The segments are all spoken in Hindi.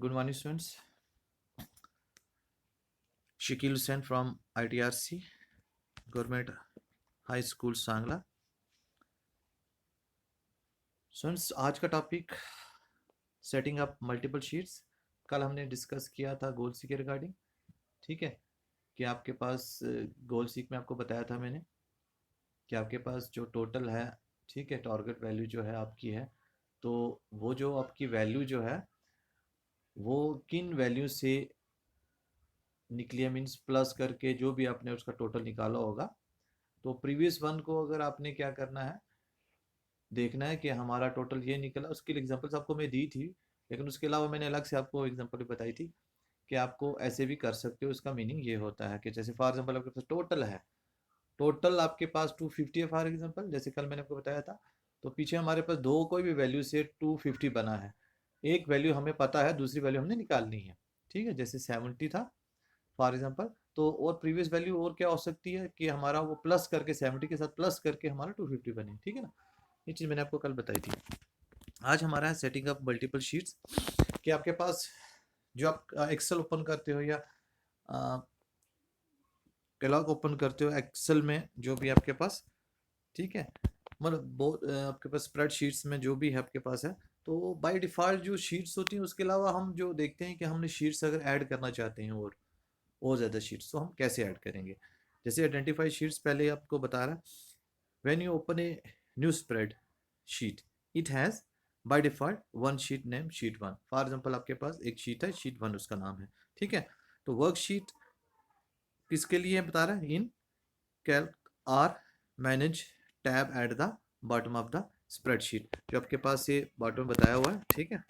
Good morning, students. Shakil Hussain from ITRC, Government High School, Sangla. Students, आज का topic setting up multiple sheets. कल हमने डिस्कस किया था गोल सी के रिगार्डिंग. ठीक है, कि आपके पास गोल सीक में आपको बताया था मैंने कि आपके पास जो टोटल है, ठीक है, टारगेट वैल्यू जो है आपकी है, तो वो जो आपकी वैल्यू जो है वो किन वैल्यू से निकली है, मीन्स प्लस करके जो भी आपने उसका टोटल निकाला होगा. तो प्रीवियस वन को अगर आपने क्या करना है, देखना है कि हमारा टोटल ये निकला. उसके लिए एग्जांपल्स आपको मैं दी थी, लेकिन उसके अलावा मैंने अलग से आपको एग्जांपल भी बताई थी कि आपको ऐसे भी कर सकते हो. इसका मीनिंग ये होता है कि जैसे फॉर एग्जांपल आपके पास टोटल है, टोटल आपके पास 250 है फॉर एग्जांपल, जैसे कल मैंने आपको बताया था. तो पीछे हमारे पास दो कोई भी वैल्यू से 250 बना है. एक वैल्यू हमें पता है, दूसरी वैल्यू हमने निकालनी है. ठीक है, जैसे 70 था फॉर एग्जांपल, तो और प्रीवियस वैल्यू और क्या हो सकती है कि हमारा वो प्लस करके 70 के साथ प्लस करके हमारा 250 बने. ठीक है ना, ये चीज़ मैंने आपको कल बताई थी. आज हमारा है सेटिंग अप मल्टीपल शीट्स. कि आपके पास जो आप एक्सेल ओपन करते हो या कैलॉग ओपन करते हो एक्सेल में, जो भी आपके पास, ठीक है, मतलब आपके पास स्प्रेडशीट्स में जो भी है आपके पास है, तो बाय डिफ़ॉल्ट जो शीट्स होती हैं उसके अलावा हम जो देखते हैं कि हमने शीट्स अगर ऐड करना चाहते हैं और ज़्यादा शीट्स, तो हम कैसे ऐड करेंगे. जैसे आइडेंटिफाई शीट्स पहले आपको बता रहा है. When you open a new spread sheet, it has by default one sheet name sheet one. For example आपके पास एक शीट है, शीट वन उसका नाम है. ठीक है, तो वर्कशीट किसके लिए बता रहा है, in Calc or manage tab at the bottom of the spreadsheet, जो आपके पास ये बॉटम बताया हुआ है. ठीक है,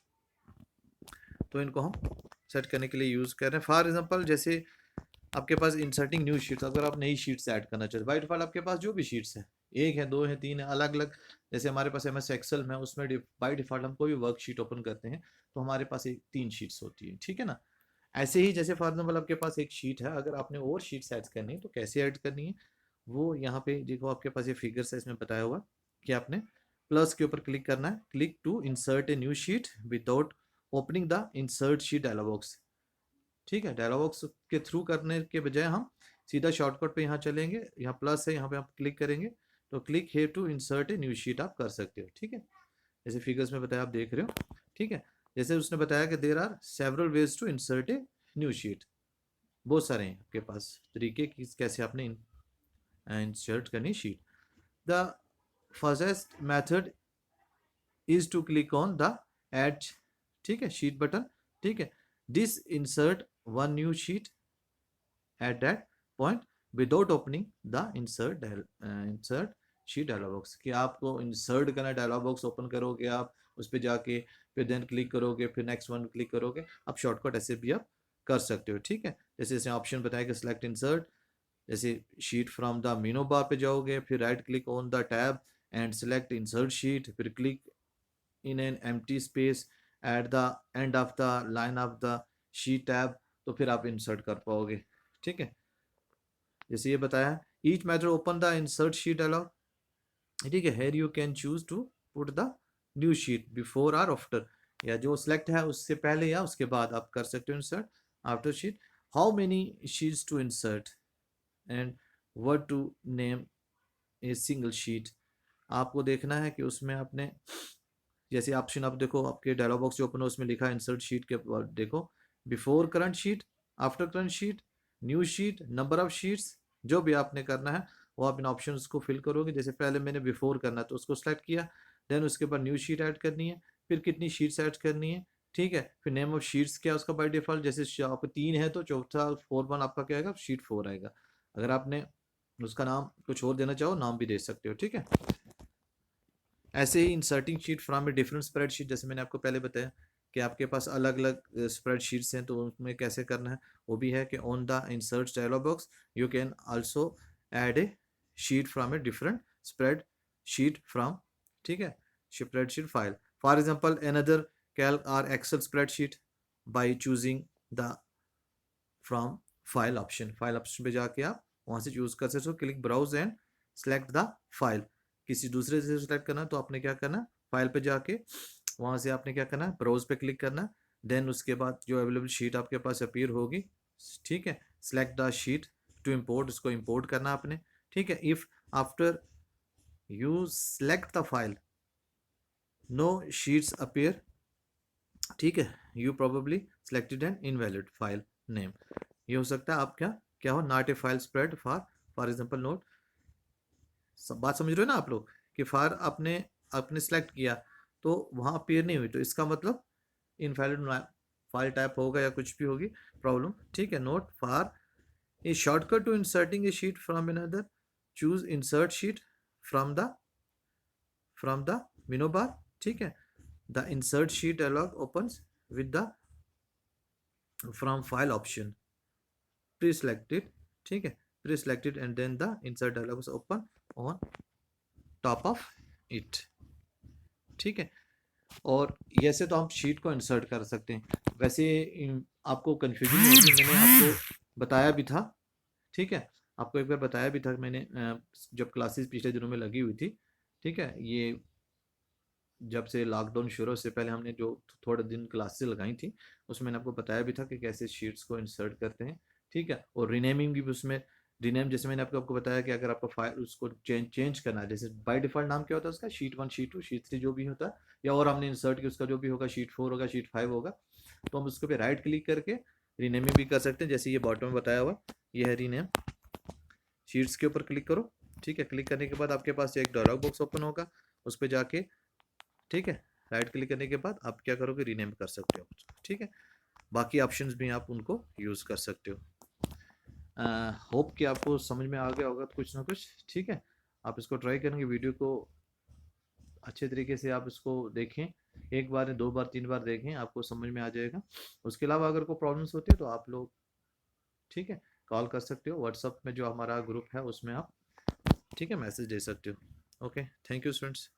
तो इनको हम सेट करने के लिए यूज़ कर रहे हैं. फॉर एग्जांपल जैसे आपके पास इंसर्टिंग न्यू शीट्स, अगर आप नई शीट्स ऐड करना चाहते हो, बाय डिफॉल्ट आपके पास जो भी शीट्स है, एक है, दो है, तीन है, अलग अलग. जैसे हमारे पास MS एक्सेल में, उसमें बाय डिफॉल्ट हम कोई भी वर्कशीट ओपन करते हैं तो हमारे पास एक 3 शीट्स होती है. ठीक है ना, ऐसे ही जैसे फॉर एग्जाम्पल आपके पास एक शीट है, अगर आपने और शीट्स ऐड करनी है तो कैसे ऐड करनी है, वो यहाँ पे देखो आपके पास ये फिगर्स है, इसमें बताया हुआ कि आपने प्लस के ऊपर क्लिक करना है. Click to insert a new sheet without opening the insert sheet dialog box. ठीक है, डायलॉग बॉक्स के थ्रू करने के बजाय हम सीधा शॉर्टकट पे यहाँ चलेंगे, यहाँ प्लस है, यहाँ पे आप क्लिक करेंगे तो click here to insert a new sheet आप कर सकते हो. ठीक है, जैसे फिगर्स में बताया आप देख रहे हो. ठीक है, जैसे उसने बताया कि there are several ways to insert a new sheet. बहुत सारे हैं आपके पास तरीके कि कैसे आपने इंसर्ट करनी sheet. The first method is to click on the add, ठीक है, शीट बटन. ठीक है, this insert one new sheet at that point without opening the insert sheet dialog box. कि आपको इंसर्ट करना, डायलॉग बॉक्स ओपन करोगे आप, उस पर जाके फिर देन क्लिक करोगे, फिर नेक्स्ट वन क्लिक करोगे. आप शॉर्टकट ऐसे भी आप कर सकते हो. ठीक है, जैसे जैसे ऑप्शन बताया कि सिलेक्ट इंसर्ट, जैसे sheet from the menu bar पे जाओगे, फिर right click on the tab and select insert sheet, फिर click in an empty space at the end of the line of the sheet tab, तो फिर आप इंसर्ट कर पाओगे. ठीक है, जैसे ये बताया each method open the insert sheet dialog. ठीक है, here you can choose to put the new sheet before और आफ्टर, या जो सिलेक्ट है उससे पहले या उसके बाद आप कर सकते हो insert. After sheet, how many sheets to insert and what to name a single sheet. आपको देखना है कि उसमें आपने जैसे ऑप्शन आप देखो, आपके डायलॉग बॉक्स जो ओपन है उसमें लिखा है इंसर्ट शीट के बाद देखो before current sheet, after current sheet, new sheet, number of sheets. जो भी आपने करना है वो आप इन ऑप्शंस को फिल करोगे. जैसे पहले मैंने बिफोर करना है तो उसको सेलेक्ट किया, देन उसके बाद न्यू शीट ऐड करनी है, फिर कितनी शीट्स ऐड करनी है. ठीक है, फिर नेम ऑफ शीट्स क्या उसका बाय डिफॉल्ट, जैसे आपको 3 है तो चौथा 4 1 आपका क्या आएगा, शीट 4 आएगा. अगर आपने उसका नाम कुछ और देना चाहो, नाम भी दे सकते हो. ठीक है, ऐसे ही inserting sheet from a different spreadsheet, जैसे मैंने आपको पहले बताया कि आपके पास अलग अलग स्प्रेडशीट्स हैं, तो उसमें कैसे करना है वो भी है कि on the insert dialog box you can also add a sheet from a different spread sheet from, ठीक है, spreadsheet file. For example another Calc or Excel spreadsheet by choosing the from file option. File option पे जाके आप वहाँ से चूज कर सकते हो. Click browse and select the file. किसी दूसरे से सेलेक्ट करना है तो आपने क्या करना है, फाइल पे जाके वहाँ से आपने क्या करना है, ब्राउज पे क्लिक करना है, देन उसके बाद जो अवेलेबल शीट आपके पास अपीयर होगी, ठीक है, select the sheet to import, उसको इम्पोर्ट करना आपने, ठीक है। If after you select the file no sheets appear, ठीक है, you probably selected an invalid file name. ये हो सकता है आप क्या क्या हो, not a file spread for example note, सब बात समझ रहे हो ना आप लोग, कि फार आपने आपने सेलेक्ट किया तो वहाँ अपीयर नहीं हुई, तो इसका मतलब इनवैलिड फाइल टाइप होगा या कुछ भी होगी प्रॉब्लम, ठीक है। Note for a shortcut to inserting a sheet from another, choose insert sheet from the menu bar, ठीक है। The insert sheet dialog opens with the from file option pre-selected, ठीक है, pre-selected and then the insert dialog is open on top of it, ठीक है। और ऐसे तो हम शीट को इंसर्ट कर सकते हैं। वैसे आपको कंफ्यूजन होगी, मैंने आपको बताया भी था, ठीक है, आपको एक बार बताया भी था मैंने, जब क्लासेस पिछले दिनों में लगी हुई थी, ठीक है। ये जब से लॉकडाउन शुरू हो, से पहले हमने जो थोड़े दिन क्लासेस लगाई थी, उसमें मैंने आपको बताया भी था कि कैसे शीट्स को इंसर्ट करते हैं, ठीक है। और रीनेमिंग भी उसमें, रीनेम जैसे मैंने आपको बताया कि अगर आपको फाइल उसको चेंज करना है, जैसे बाय डिफॉल्ट नाम क्या होता है उसका, शीट 1 शीट 2 शीट 3 जो भी होता है, या और हमने इंसर्ट किया उसका जो भी होगा, शीट 4 होगा, शीट 5 होगा, तो हम उसको पे राइट क्लिक करके रीनेमिंग भी कर सकते हैं, जैसे ये बॉटम में बताया हुआ, ये है रीनेम। शीट्स के ऊपर क्लिक करो, ठीक है। क्लिक करने के बाद आपके पास एक डायलॉग बॉक्स ओपन होगा, उस पर जाके, ठीक है, राइट क्लिक करने के बाद आप क्या करोगे, रीनेम कर सकते हो, ठीक है। बाकी ऑप्शंस भी आप उनको यूज़ कर सकते हो। होप कि आपको समझ में आ गया होगा कुछ ना कुछ, ठीक है। आप इसको ट्राई करेंगे, वीडियो को अच्छे तरीके से आप इसको देखें, एक बार 2 बार 3 बार देखें, आपको समझ में आ जाएगा। उसके अलावा अगर कोई प्रॉब्लम्स होती है तो आप लोग, ठीक है, कॉल कर सकते हो, व्हाट्सअप में जो हमारा ग्रुप है उसमें आप, ठीक है, मैसेज दे सकते हो। Okay, thank you students.